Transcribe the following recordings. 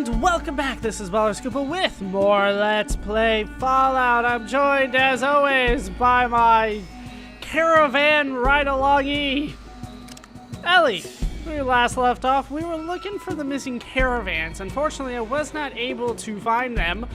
And welcome back. This is ballerscuba with more Let's Play Fallout. I'm joined, as always, by my caravan ride-along-y, Ellie. When we last left off, we were looking for the missing caravans. Unfortunately, I was not able to find them,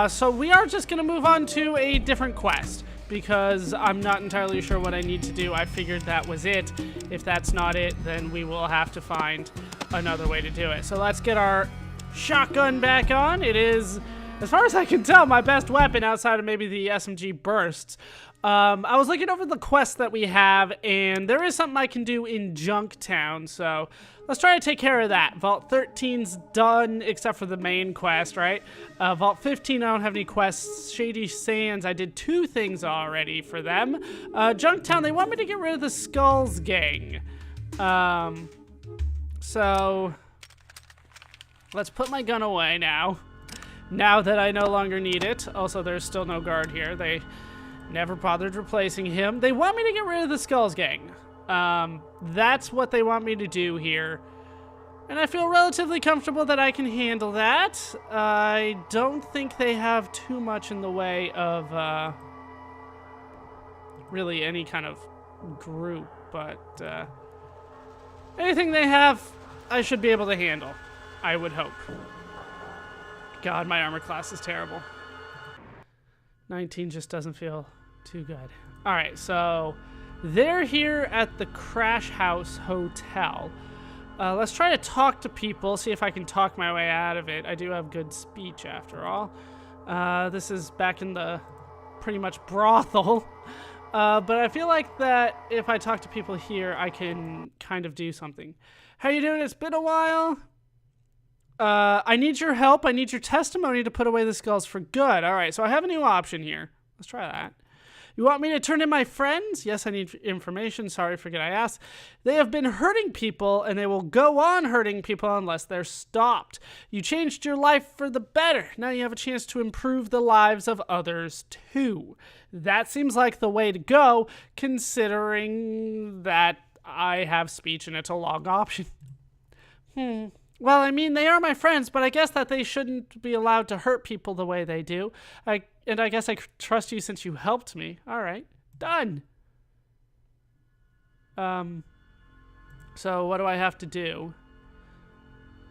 so we are just going to move on to a different quest, because I'm not entirely sure what I need to do. I figured that was it. If that's not it, then we will have to find another way to do it. So let's get our shotgun back on. It is, as far as I can tell, my best weapon outside of maybe the SMG bursts. I was looking over the quests that we have, and there is something I can do in Junktown, so let's try to take care of that. Vault 13's done, except for the main quest, right? Vault 15, I don't have any quests. Shady Sands, I did 2 things already for them. Junktown, they want me to get rid of the Skulz gang. So let's put my gun away now that I no longer need it. Also, there's still no guard here. They never bothered replacing him. They want me to get rid of the Skulz gang. That's what they want me to do here. And I feel relatively comfortable that I can handle that. I don't think they have too much in the way of really any kind of group, but anything they have, I should be able to handle, I would hope. God, my armor class is terrible. 19 just doesn't feel too good. Alright, so they're here at the Crash House Hotel. Let's try to talk to people, see if I can talk my way out of it. I do have good speech, after all. This is back in the pretty much brothel. But I feel like that if I talk to people here, I can kind of do something. How you doing? It's been a while. I need your help. I need your testimony to put away the skulls for good. All right, so I have a new option here. Let's try that. You want me to turn in my friends? Yes, I need information. Sorry, forget I asked. They have been hurting people, and they will go on hurting people unless they're stopped. You changed your life for the better. Now you have a chance to improve the lives of others, too. That seems like the way to go, considering that I have speech and it's a long option. Well, I mean, they are my friends, but I guess that they shouldn't be allowed to hurt people the way they do. And I guess I trust you since you helped me. All right, done. So what do I have to do?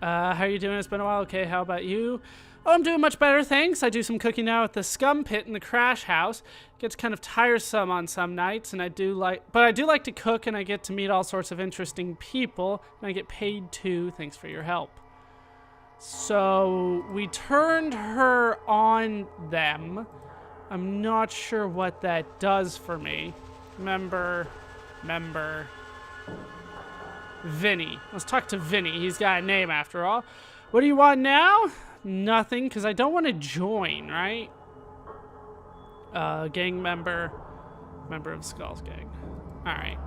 How are you doing? It's been a while. Okay, how about you? Oh, I'm doing much better, thanks. I do some cooking now at the scum pit in the Crash House. It gets kind of tiresome on some nights, and I do like to cook, and I get to meet all sorts of interesting people, and I get paid too. Thanks for your help. So we turned her on them. I'm not sure what that does for me. Member. Vinny. Let's talk to Vinny. He's got a name after all. What do you want now? Nothing, because I don't want to join, right? Gang member of Skulz gang. Alright.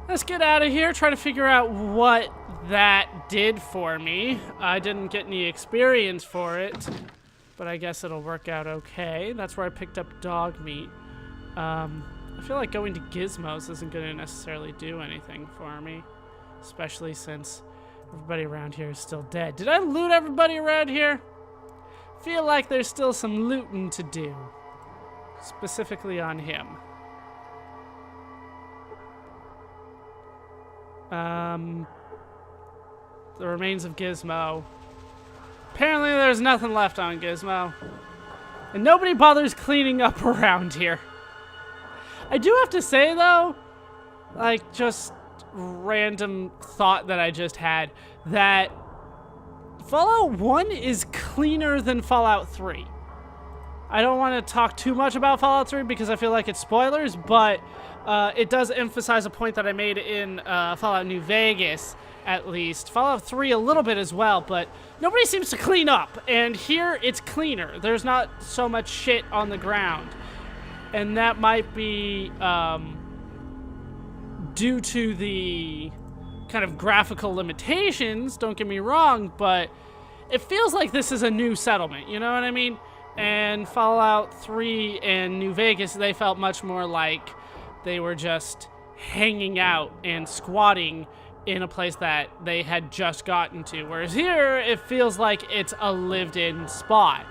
Let's get out of here, try to figure out what that did for me. I didn't get any experience for it, but I guess it'll work out okay. That's where I picked up dog meat. I feel like going to Gizmos isn't going to necessarily do anything for me, especially since everybody around here is still dead. Did I loot everybody around here? Feel like there's still some looting to do, specifically on him. The remains of Gizmo. Apparently there's nothing left on Gizmo. And nobody bothers cleaning up around here. I do have to say, though, like, just random thought that I just had, that Fallout 1 is cleaner than Fallout 3. I don't want to talk too much about Fallout 3 because I feel like it's spoilers, but it does emphasize a point that I made in Fallout New Vegas, at least. Fallout 3 a little bit as well, but nobody seems to clean up, and here it's cleaner. There's not so much shit on the ground, and that might be due to the kind of graphical limitations, don't get me wrong, but it feels like this is a new settlement, you know what I mean? And Fallout 3 and New Vegas, they felt much more like they were just hanging out and squatting in a place that they had just gotten to. Whereas here, it feels like it's a lived-in spot.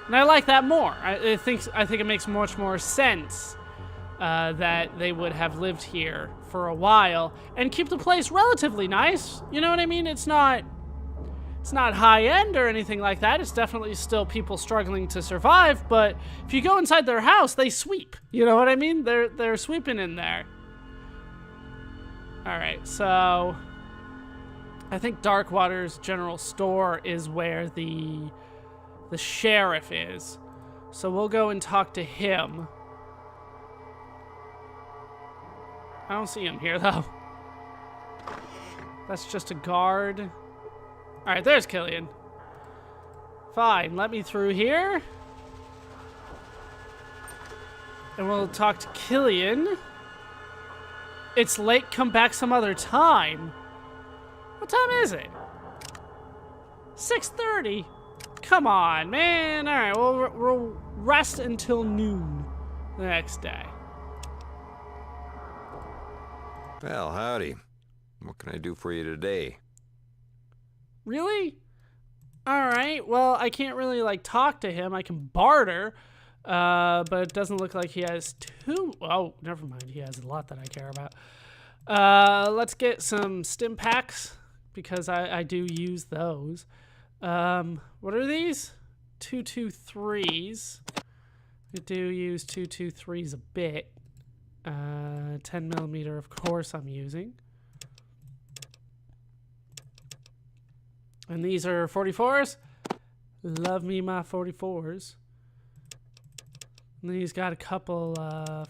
And I like that more. I think it makes much more sense that they would have lived here for a while and keep the place relatively nice. You know what I mean? It's not high-end or anything like that. It's definitely still people struggling to survive, but if you go inside their house, they sweep. You know what I mean? They're sweeping in there. Alright, so I think Darkwater's general store is where the sheriff is. So we'll go and talk to him. I don't see him here, though. That's just a guard. Alright, there's Killian. Fine, let me through here. And we'll talk to Killian. It's late, come back some other time. What time is it? 6:30. Come on, man. Alright, we'll rest until noon the next day. Well, howdy. What can I do for you today? Really? Alright, well, I can't really, like, talk to him. I can barter, but it doesn't look like he has two... Oh, never mind. He has a lot that I care about. Let's get some stim packs, because I do use those. What are these? 223s. I do use 223s a bit. 10mm, of course, I'm using. And these are 44s. Love me my 44s. And then he's got a couple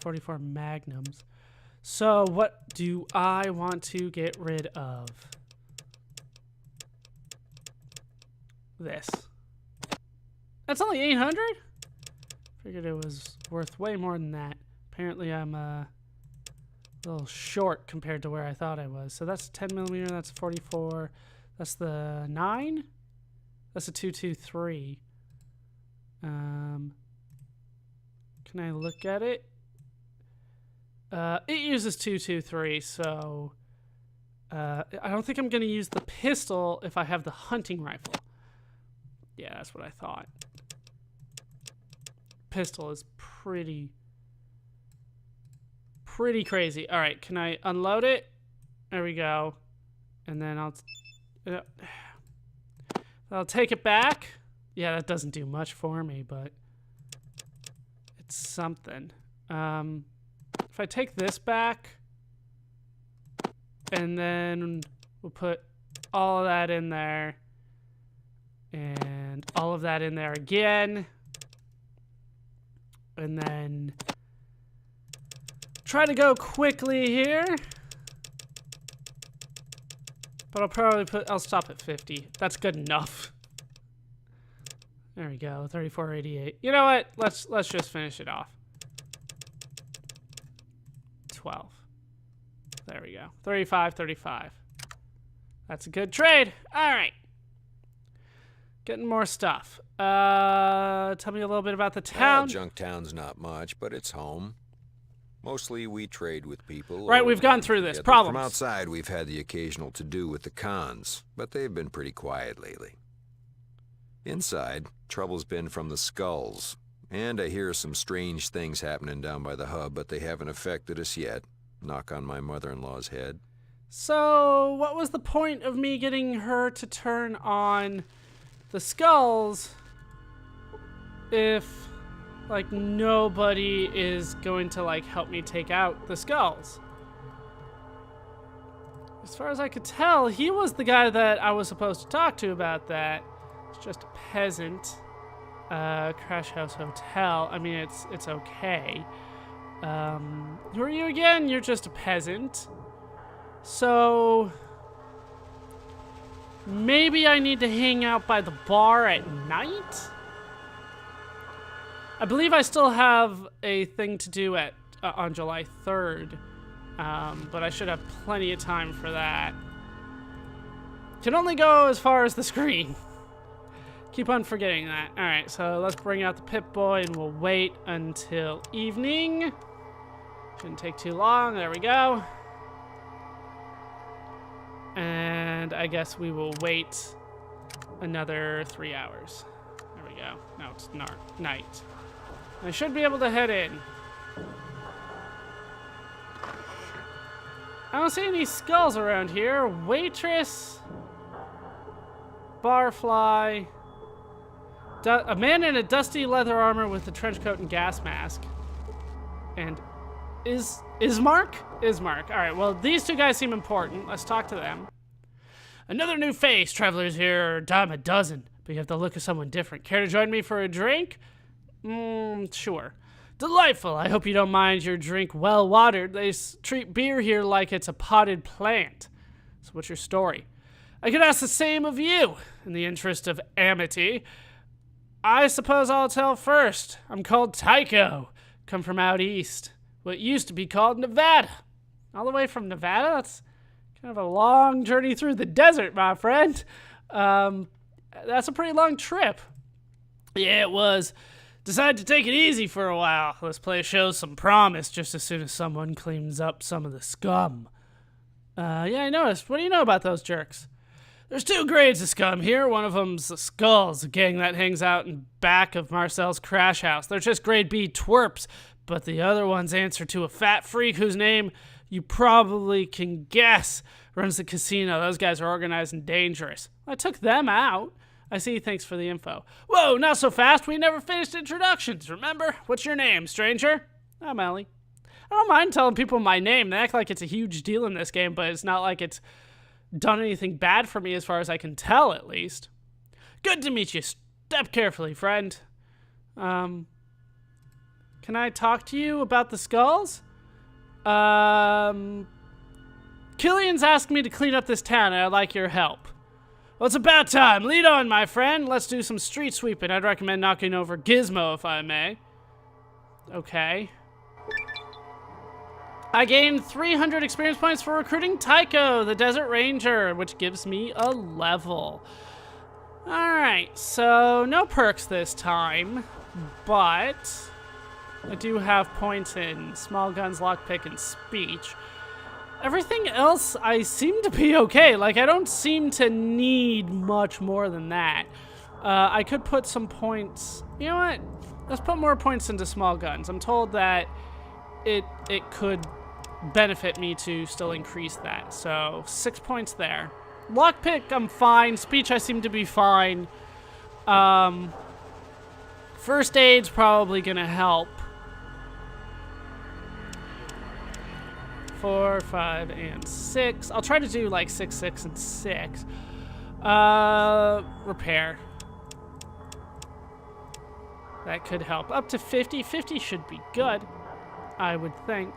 44 Magnums. So what do I want to get rid of? This. That's only 800? Figured it was worth way more than that. Apparently I'm a little short compared to where I thought I was. So that's 10mm, that's 44. That's the 9? That's a 223. Can I look at it? It uses 223, so I don't think I'm going to use the pistol if I have the hunting rifle. Yeah, that's what I thought. Pistol is pretty crazy. All right, can I unload it? There we go. And then I'll take it back. Yeah, that doesn't do much for me, but it's something. If I take this back, and then we'll put all of that in there, and all of that in there again, and then try to go quickly here. But I'll stop at 50. That's good enough. There we go, 3488. You know what? Let's just finish it off. 12. There we go. 35. That's a good trade. All right. Getting more stuff. Tell me a little bit about the town. Well, Junktown's not much, but it's home. Mostly we trade with people. Right, we've gone through this. Problems. From outside, we've had the occasional to-do with the cons, but they've been pretty quiet lately. Inside, trouble's been from the Skulz, and I hear some strange things happening down by the hub, but they haven't affected us yet. Knock on my mother-in-law's head. So, what was the point of me getting her to turn on the Skulz if, like, nobody is going to, like, help me take out the Skulz? As far as I could tell, he was the guy that I was supposed to talk to about that. It's just a peasant. Crash House Hotel. I mean, it's okay. Who are you again? You're just a peasant. So maybe I need to hang out by the bar at night? I believe I still have a thing to do at on July 3rd, but I should have plenty of time for that. Can only go as far as the screen. Keep on forgetting that. Alright, so let's bring out the Pip-Boy and we'll wait until evening. Shouldn't take too long. There we go. And I guess we will wait another 3 hours. There we go. Now it's night. I should be able to head in. I don't see any skulls around here. Waitress. Barfly. A man in a dusty leather armor with a trench coat and gas mask. And Ismark? Ismark. Alright, well, these two guys seem important. Let's talk to them. Another new face. Travelers here are a dime a dozen, but you have the look of someone different. Care to join me for a drink? Sure. Delightful. I hope you don't mind your drink well watered. They treat beer here like it's a potted plant. So what's your story? I could ask the same of you, in the interest of amity. I suppose I'll tell first. I'm called Tycho. Come from out east. What used to be called Nevada. All the way from Nevada? That's kind of a long journey through the desert, my friend. That's a pretty long trip. Yeah, it was. Decided to take it easy for a while. This place shows some promise just as soon as someone cleans up some of the scum. Yeah, I noticed. What do you know about those jerks? There's 2 grades of scum here. One of them's the Skulz, a gang that hangs out in back of Marcel's crash house. They're just grade B twerps, but the other ones answer to a fat freak whose name you probably can guess runs the casino. Those guys are organized and dangerous. I took them out. I see, thanks for the info. Whoa, not so fast. We never finished introductions, remember? What's your name, stranger? I'm Ellie. I don't mind telling people my name. They act like it's a huge deal in this game, but it's not like it's done anything bad for me as far as I can tell, at least. Good to meet you. Step carefully, friend. Can I talk to you about the skulls? Killian's asked me to clean up this town, and I'd like your help. Well, it's about time. Lead on, my friend. Let's do some street sweeping. I'd recommend knocking over Gizmo, if I may. Okay. I gained 300 experience points for recruiting Tycho, the Desert Ranger, which gives me a level. Alright, so no perks this time, but I do have points in small guns, lockpick, and speech. Everything else, I seem to be okay. Like, I don't seem to need much more than that. I could put some points... You know what? Let's put more points into small guns. I'm told that it could benefit me to still increase that. So, 6 points there. Lockpick, I'm fine. Speech, I seem to be fine. First aid's probably gonna help. 4, 5, and 6. I'll try to do like 6, 6, and 6. Repair. That could help. Up to 50. 50 should be good, I would think.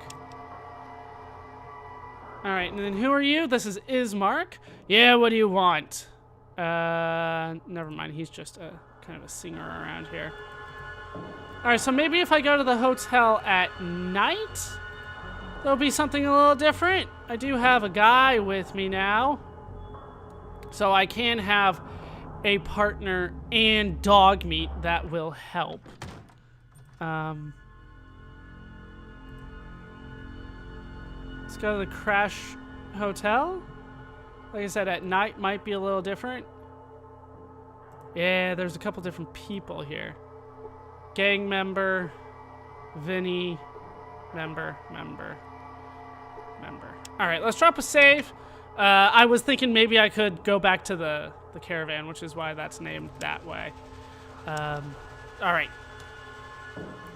Alright, and then who are you? This is Ismark. Yeah, what do you want? Never mind. He's just a kind of a singer around here. Alright, so maybe if I go to the hotel at night... There'll be something a little different. I do have a guy with me now. So I can have a partner and dog meat that will help. Let's go to the Crash Hotel. Like I said, at night might be a little different. Yeah, there's a couple different people here. Gang member, Vinny, member. All right, let's drop a save. I was thinking maybe I could go back to the caravan, which is why that's named that way. All right.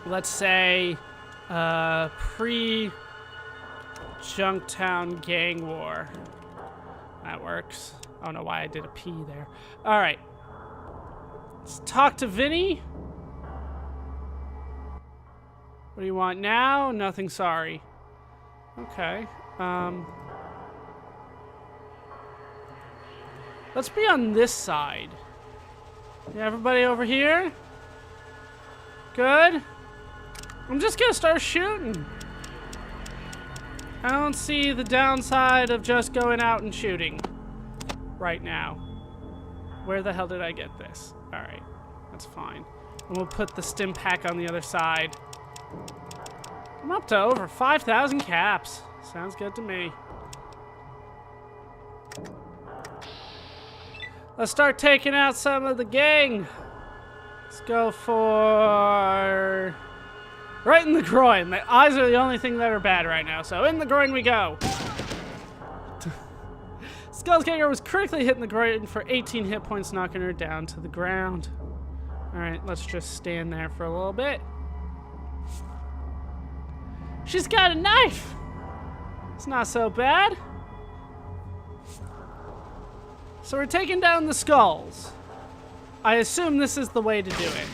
Let's say pre-Junktown gang war. That works. I don't know why I did a P there. All right. Let's talk to Vinny. What do you want now? Nothing, sorry. Okay. Let's be on this side. Yeah, everybody over here? Good? I'm just gonna start shooting. I don't see the downside of just going out and shooting right now. Where the hell did I get this? Alright, that's fine. And we'll put the stim pack on the other side. I'm up to over 5,000 caps. Sounds good to me. Let's start taking out some of the gang. Let's go for... right in the groin. The eyes are the only thing that are bad right now, so in the groin we go. Skullsganger was critically hit in the groin for 18 hit points, knocking her down to the ground. Alright, let's just stand there for a little bit. She's got a knife! It's not so bad. So we're taking down the skulls. I assume this is the way to do it.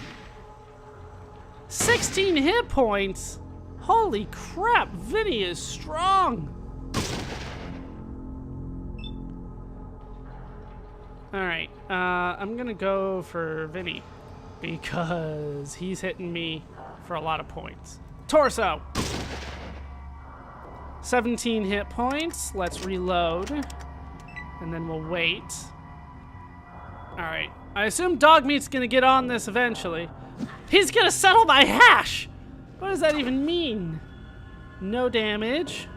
16 hit points? Holy crap, Vinny is strong. Alright, I'm gonna go for Vinny because he's hitting me for a lot of points. Torso! 17 hit points. Let's reload. And then we'll wait. Alright. I assume Dogmeat's gonna get on this eventually. He's gonna settle my hash! What does that even mean? No damage.